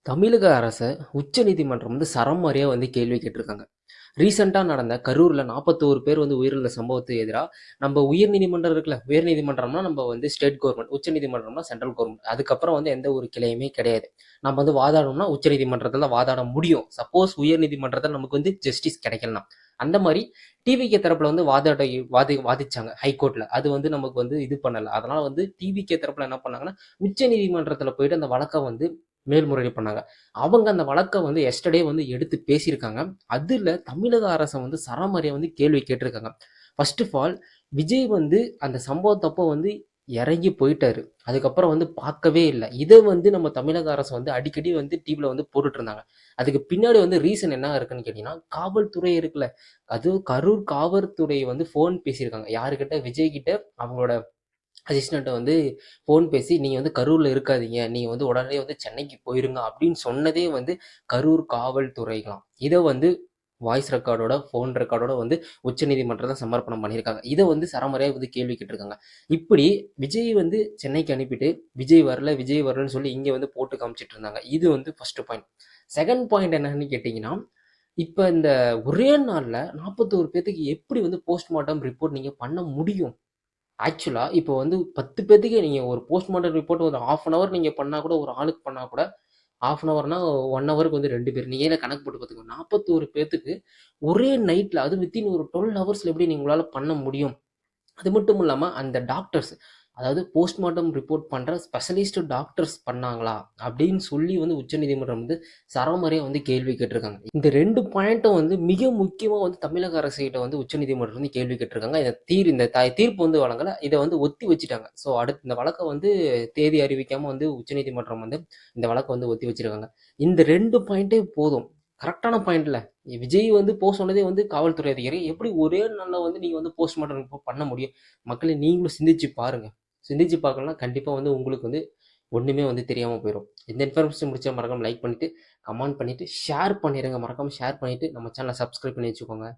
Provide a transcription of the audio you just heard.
தமிழக அரச உச்சநீதிமன்றம் சரமாரியா கேள்வி கேட்டிருக்காங்க. ரீசெண்டா நடந்த கரூர்ல 41 பேர் உயிரிழந்த சம்பவத்துக்கு எதிரா நம்ம உயர்நீதிமன்றம் இருக்குல்ல, உயர்நீதிமன்றம்னா நம்ம ஸ்டேட் கவர்மெண்ட், உச்சநீதிமன்றம்னா சென்ட்ரல் கவர்மெண்ட். அதுக்கப்புறம் எந்த ஒரு கிளையுமே கிடையாது. நம்ம வாதாடணும்னா உச்சநீதிமன்றத்துல வாதாட முடியும். சப்போஸ் உயர்நீதிமன்றத்தில் நமக்கு ஜஸ்டிஸ் கிடைக்கலாம். அந்த மாதிரி டிவிகே தரப்புல வாதிச்சாங்க ஹைகோர்ட்ல. அது நமக்கு இது பண்ணல. அதனால டிவிகே தரப்புல என்ன பண்ணாங்கன்னா உச்சநீதிமன்றத்துல போயிட்டு அந்த வழக்கை மேல்முறையீடு பண்ணாங்க. அவங்க அந்த வழக்கை எஸ்டர்டே எடுத்து பேசியிருக்காங்க. அதுல தமிழக அரசை சரமாரியா கேள்வி கேட்டிருக்காங்க. ஃபர்ஸ்ட் ஆஃப் ஆல் விஜய் அந்த சம்பவத்தப்போ இறங்கி போயிட்டாரு. அதுக்கப்புறம் பார்க்கவே இல்லை. இதை நம்ம தமிழக அரசு அடிக்கடி டிவில போட்டுட்டு இருந்தாங்க. அதுக்கு பின்னாடி ரீசன் என்ன இருக்குன்னு கேட்டீங்கன்னா, காவல்துறை இருக்குல்ல, அது கரூர் காவல்துறை ஃபோன் பேசியிருக்காங்க. யாருக்கிட்ட? விஜய் கிட்ட அவங்களோட அசிஸ்டன்ட்டை ஃபோன் பேசி, நீங்க கரூர்ல இருக்காதீங்க, நீங்க உடனே சென்னைக்கு போயிருங்க அப்படின்னு சொன்னதே கரூர் காவல்துறைகளாம். இதை வாய்ஸ் ரெக்கார்டோட, ஃபோன் ரெக்கார்டோட உச்சநீதிமன்றத்தை சமர்ப்பணம் பண்ணியிருக்காங்க. இதை சரமாரியா கேள்வி கேட்டிருக்காங்க. இப்படி விஜய் சென்னைக்கு அனுப்பிட்டு விஜய் வரல விஜய் வரலன்னு சொல்லி இங்க போட்டு காமிச்சிட்டு இருந்தாங்க. இது ஃபர்ஸ்ட் பாயிண்ட். செகண்ட் பாயிண்ட் என்னன்னு கேட்டீங்கன்னா, இப்ப இந்த ஒரே நாள்ல 41 பேத்துக்கு எப்படி போஸ்ட்மார்ட்டம் ரிப்போர்ட் நீங்க பண்ண முடியும்? ஆக்சுவலா இப்போ 10 பேத்துக்கு நீங்க ஒரு போஸ்ட்மார்ட்டம் ரிப்போர்ட் ஒரு ஹாஃப் அன் அவர் நீங்க பண்ணா கூட, ஒரு ஆளுக்கு பண்ணா கூட ஹாஃப் அன் அவர்னா 1 ஹவருக்கு 2 பேர், நீங்க கணக்கு போட்டு பார்த்துக்கோங்க. 41 பேத்துக்கு ஒரே நைட்ல, அது வித்தின் ஒரு 12 ஹவர்ஸ்ல எப்படி உங்களால பண்ண முடியும்? அது மட்டும் இல்லாம அந்த டாக்டர்ஸ், அதாவது போஸ்ட்மார்ட்டம் ரிப்போர்ட் பண்ற ஸ்பெஷலிஸ்ட் டாக்டர்ஸ் பண்ணாங்களா அப்படின்னு சொல்லி உச்சநீதிமன்றம் சரமாரியா கேள்வி கேட்டிருக்காங்க. இந்த 2 பாயிண்ட்டும் மிக முக்கியமா தமிழக அரசு கிட்ட உச்சநீதிமன்றம் கேள்வி கேட்டிருக்காங்க. இந்த தீர்ப்பு வழங்கல. இதை ஒத்தி வச்சுட்டாங்க. ஸோ அடுத்து இந்த வழக்கை தேதி அறிவிக்காம உச்சநீதிமன்றம் இந்த வழக்கை ஒத்தி வச்சிருக்காங்க. இந்த 2 பாயிண்டே போதும். கரெக்டான பாயிண்ட்ல விஜய் போஸ்ட் சொன்னதே காவல்துறை அதிகாரி, எப்படி ஒரே நாள்ல நீங்க போஸ்ட்மார்ட்டம் பண்ண முடியும்? மக்களை நீங்களும் சிந்திச்சு பாருங்க. சிந்திச்சு பார்க்கலாம். கண்டிப்பா உங்களுக்கு ஒண்ணுமே தெரியாம போயிடும். இந்த இன்ஃபர்மேஷன் முடிச்சா மறக்காம லைக் பண்ணிட்டு, கமெண்ட் பண்ணிட்டு, ஷேர் பண்ணிடுங்க. மறக்காம ஷேர் பண்ணிட்டு நம்ம சேனலை சப்ஸ்கிரைப் பண்ணி வச்சுக்கோங்க.